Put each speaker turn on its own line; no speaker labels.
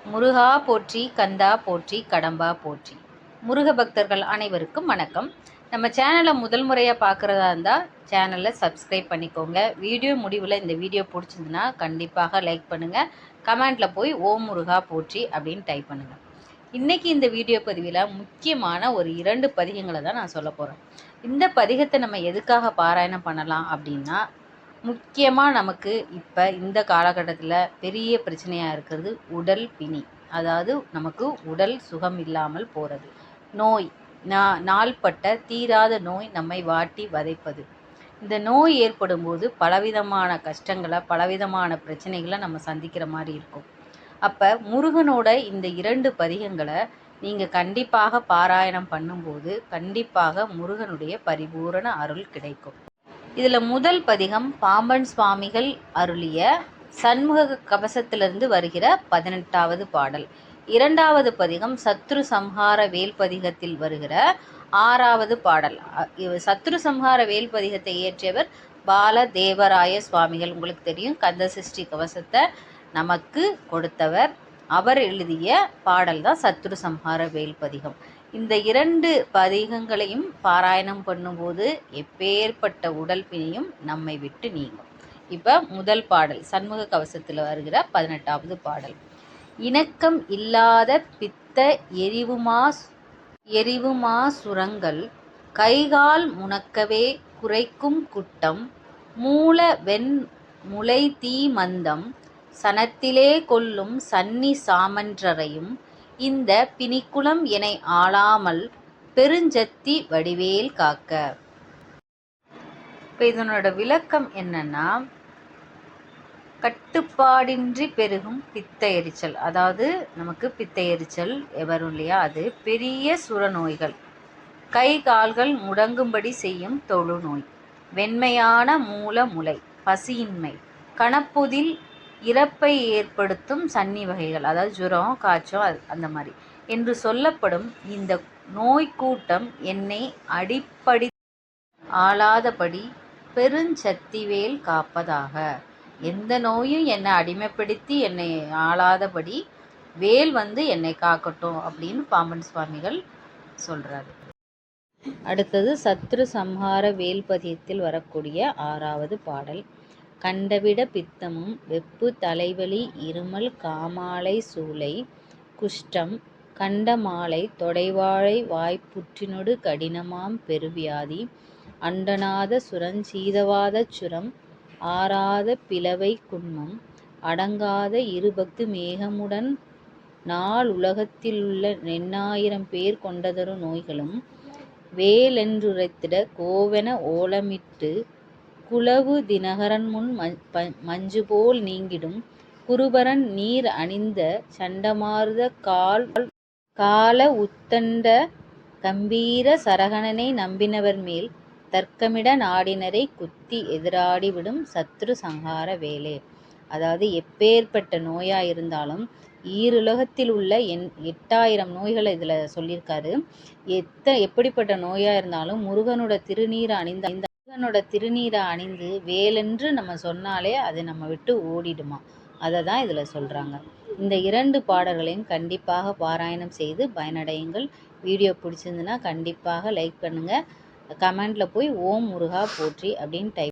முருகா போற்றி, கந்தா போற்றி, கடம்பா போற்றி. முருக பக்தர்கள் அனைவருக்கும் வணக்கம். நம்ம சேனலை முதல் முறையாக பார்க்குறதா இருந்தால் சேனலை சப்ஸ்கிரைப் பண்ணிக்கோங்க. வீடியோ முடிவில் இந்த வீடியோ பிடிச்சிருந்துன்னா கண்டிப்பாக லைக் பண்ணுங்கள். கமெண்டில் போய் ஓம் முருகா போற்றி அப்படின்னு டைப் பண்ணுங்கள். இன்றைக்கி இந்த வீடியோ பதிவில் முக்கியமான ஒரு 2 பதிகங்களை தான் நான் சொல்ல போகிறேன். இந்த பதிகத்தை நம்ம எதுக்காக பாராயணம் பண்ணலாம் அப்படின்னா, முக்கியமாக நமக்கு இப்போ இந்த காலகட்டத்தில் பெரிய பிரச்சனையாக இருக்கிறது உடல் பிணி. அதாவது நமக்கு உடல் சுகம் இல்லாமல் போகிறது. நோய், நாள்பட்ட தீராத நோய் நம்மை வாட்டி வதைப்பது. இந்த நோய் ஏற்படும் போது பலவிதமான கஷ்டங்களை, பலவிதமான பிரச்சனைகளை நம்ம சந்திக்கிற மாதிரி இருக்கும். அப்போ முருகனோட இந்த 2 பதிகங்களை நீங்கள் கண்டிப்பாக பாராயணம் பண்ணும்போது கண்டிப்பாக முருகனுடைய பரிபூரண அருள் கிடைக்கும். இதில் முதல் பதிகம் பாம்பன் சுவாமிகள் அருளிய சண்முக கவசத்திலிருந்து வருகிற 18வது பாடல். 2வது பதிகம் சத்ரு சம்ஹார வேல் பதிகத்தில் வருகிற 6வது பாடல். சத்ரு சம்ஹார வேல் பதிகத்தை இயற்றியவர் பால தேவராய சுவாமிகள். உங்களுக்கு தெரியும், கந்த சஷ்டி கவசத்தை நமக்கு கொடுத்தவர். அவர் எழுதிய பாடல் தான் சத்ரு சம்ஹார வேல் பதிகம். இந்த 2 பதிகங்களையும் பாராயணம் பண்ணும்போது எப்பேற்பட்ட உடல் பிணியும் நம்மை விட்டு நீங்கும். இப்போ முதல் பாடல் சண்முக கவசத்தில் வருகிற 18வது பாடல். இணக்கம் இல்லாத பித்த எரிவுமா சுரங்கள் கைகால் முனக்கவே குறைக்கும் குட்டம் மூல வெண் முளை தீ மந்தம் சனத்திலே கொல்லும் சன்னி சாமன்றரையும் இந்த பிணிக்குலம் எனை ஆளாமல் பெருஞ்சத்தி வடிவேல் காக்க. இப்போ இதனோட விளக்கம் என்னன்னா, கட்டுப்பாடின்றி பெருகும் பித்த எரிச்சல். அதாவது நமக்கு பித்த எரிச்சல் வரும் இல்லையா, அது பெரிய சுரநோய்கள், கை கால்கள் முடங்கும்படி செய்யும் தொழுநோய், வெண்மையான மூல முளை, பசியின்மை, கணப்பொதில் இறப்பை ஏற்படுத்தும் சன்னி வகைகள், அதாவது ஜுரம், காய்ச்சல் அந்த மாதிரி என்று சொல்லப்படும் இந்த நோய் கூட்டம் என்னை அடிப்படி ஆளாதபடி பெருஞ்சத்திவேல் காப்பதாக. எந்த நோயும் என்னை அடிமைப்படுத்தி என்னை ஆளாதபடி வேல் என்னை காக்கட்டும் அப்படின்னு பாம்பன் சுவாமிகள் சொல்றாரு. அடுத்தது சத்ரு சம்ஹார வேல் பதியத்தில் வரக்கூடிய 6வது பாடல். கண்டவிட பித்தமும் வெப்பு தலைவலி இருமல் காமாலை சூளை குஷ்டம் கண்டமாலை தொடைவாழை வாய்ப்புற்றினொடு கடினமாம் பெருவியாதி அண்டநாத சுரஞ்சீதவாத சுரம் ஆறாத பிளவை குன்மம் அடங்காத இருபக்து மேகமுடன் நாளுலகத்திலுள்ள 1000 பேர் கொண்டதொரு நோய்களும் வேலென்றுரைத்திட கோவென ஓலமிட்டு குலவு தினகரன் முன் மஞ்சுபோல் நீங்கிடும் குருபரன் நீர் அணிந்த சண்டமார்த கால உத்தண்ட கம்பீர சரகணனை நம்பினவர் மேல் தர்க்கமிட நாடினரை குத்தி எதிராடி விடும் சத்ரு சங்கார வேலே. அதாவது எப்பேற்பட்ட நோயா இருந்தாலும் ஈருலகத்தில் உள்ள 8000 நோய்களை இதில் சொல்லியிருக்காரு. எப்படிப்பட்ட நோயா இருந்தாலும் முருகனோட திருநீரை அணிந்து வேலென்று நம்ம சொன்னாலே அது நம்ம விட்டு ஓடிடுமா. அதை தான் இதில் சொல்கிறாங்க. இந்த 2 பாடல்களையும் கண்டிப்பாக பாராயணம் செய்து பயனடையுங்கள். வீடியோ பிடிச்சிருந்துன்னா கண்டிப்பாக லைக் பண்ணுங்கள். கமெண்டில் போய் ஓம் முருகா போற்றி அப்படின்னு டைப்